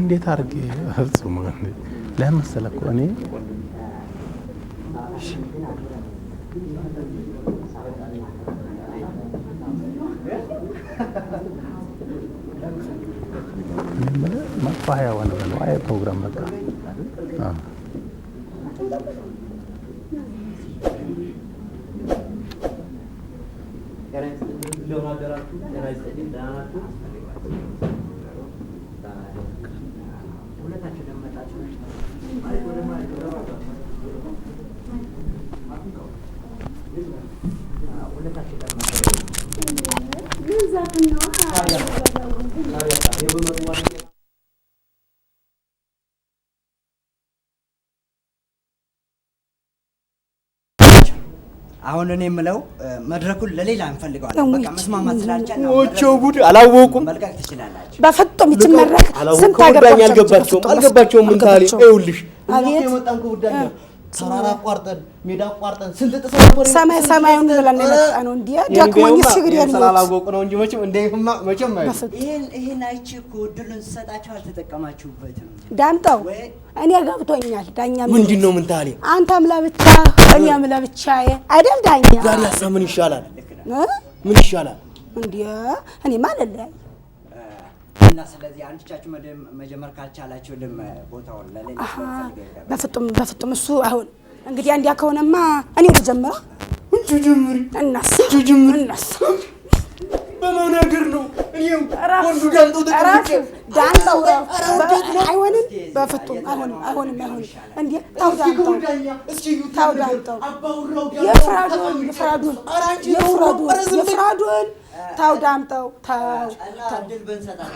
እንዴት አርጌ ፍጹም ለምሳሌ እኮ እኔ ማፋያ ዋና ነው አይ ፕሮግራም በቃ አሁን እኔ የምለው መድረኩን ለሌላ እንፈልጋለን። በቃ መስማማት ስላልቻለ ወቾ ጉድ አላወቁም። መልቀቅ ትችላላችሁ። በፈጥቶም ይተመረክ ስንት ሀገር አልገባቸውም ምን ታሊ ይውልሽ አቤት የመጣን ጉዳይ ተራራ አቋርጠን ሜዳ አቋርጠን ስንት ጥሰው ነበር ሰማዩን ብለን የመጣ ነው እንዴ ደክሞኝ ሲግር ያለው ስላላወቁ ነው እንጂ መቼም ይሄን አይቼ እኮ እድሉን ሰጣችሁ አልተጠቀማችሁበትም። ዳምጠው እኔ ገብቶኛል። ዳኛ ምንድነው ምን ታሊ አንተም ለብቻ እኔም ለብቻዬ አይደል ዳኛ ዛሬ ምን ይሻላል ምን ይሻላል እንዴ እኔ ማለት ላይ እና ስለዚህ አንቺቻችሁ መጀመር ካልቻላችሁ ቦታውን ለሌላ በፍጡም እሱ አሁን እንግዲህ አንዲያ ከሆነማ እኔ ልጀምራ እንጀምሪ እናስ በመናገር ነው እኔው ወንዱ ዳምጠው ተቀምጬ ዳምጠው አይሆንም በፍጡም አይሆንም እንዴ ታውዳምጠው የፍራዱን ታው ዳምጠው ታው ድል በንሰጣት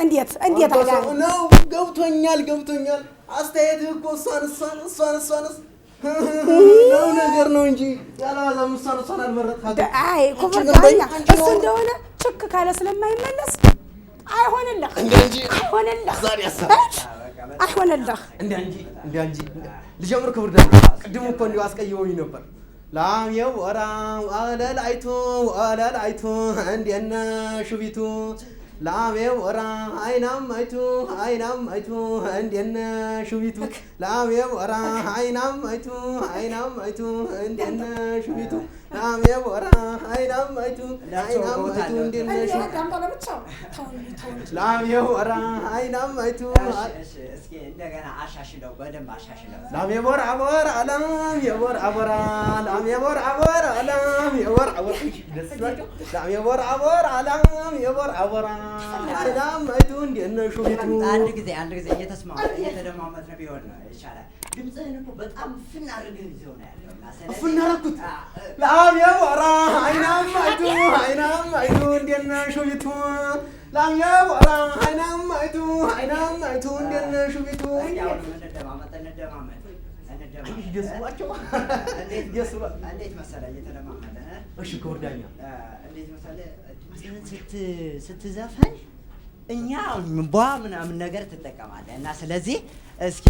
እንዴት ነው ገብቶኛል አስተያየትህ እኮ እሷንስ ነው ነገር ነው እንጂ ያላላም እሷን አልመረጥካት አይ ኮፈዳኛ እሱ እንደሆነ ችክ ካለ ስለማይመለስ አይሆንልህ ዛሬ አይሆንልህ እንዴ አንጂ ልጀምር ክብር ዳኛ ቅድም እኮ እንዲሁ አስቀይሞኝ ነበር ላም የወራ ወለል አይቱ እንደነ ሹቢቱ ላም የወራ አይናም አይቱ እንደነ ሹቢቱ ላም የወራ አይናም አይቱ እንደነ ሹቢቱ ላም የወራ አይናም አይቱ እንደነ ሹቢቱ ላም የወራ አይናም አይቱ እስኪ እንደገና አሻሽለው በደንብ አሻሽለው ላም የወራ አወራ ላም የወራ አወራ ላም የወራ አወራ ላም የወራ አወራ ላም የወራ አወራ ላም የወራ አወራ አይናም አይቱ እንደነ ሹቢቱ አንድ ጊዜ እየተደማመጥን ቢሆን ይሻላል። ድምጽህን እኮ በጣም ፍና አድርገህ ይዘውና ያለውና ስለዚህ ፍና አደረኩት ላም የወራ አይናም አይቱ እንደነ ሹቢቱ ላም የወራ አይናም አይቱ እንደነ ሹቢቱ እንደማመጥ ይደስባቸው እንዴት መሰለህ እየተደማመጠ እሺ ከወርዳኛ እንዴት መሰለህ ስትዘፈን እኛ ምናምን ነገር ትጠቀማለህ እና ስለዚህ እስኪ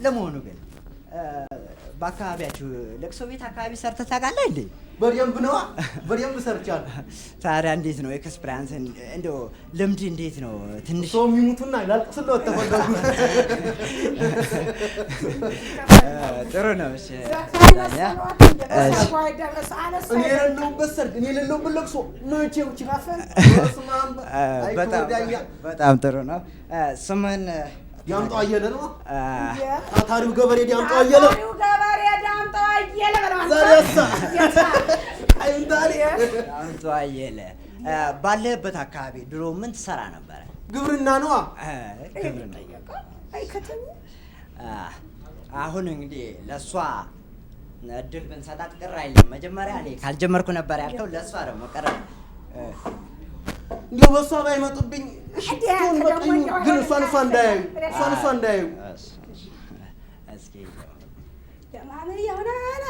ለመሆኑ ግን በአካባቢያችሁ ለቅሶ ቤት አካባቢ ሰርተህ ታውቃለህ እንዴ? በደንብ ሰርቻለሁ። ታዲያ እንዴት ነው ኤክስፒሪያንስ እንደው ልምድ እንዴት ነው? ትንሽ ሰው የሚሙቱና ያልቅስለው ተፈለጉ ጥሩ ነው። እሺ እኔ የሌለሁበት ሰርግ እኔ የሌለሁበት ለቅሶ መቼው ችራፈን በጣም ጥሩ ነው። ስምን ዳምጠው አየለ ነው ታታሪው ገበሬ ዳምጠው አየለ ዳምጠው አየለ ባለህበት አካባቢ ድሮ ምን ትሰራ ነበረ? ግብርና ነው ግብርና አሁን እንግዲህ ለሷ እድል ብንሰጣት ቅር አይልም። መጀመሪያ እኔ ካልጀመርኩ ነበር ያልከው ለሷ ደግሞ ቀረ እንደው በሷ ባይመጡብኝ ግን እሷን እንዳያዩ እስኪ ደማምየውናና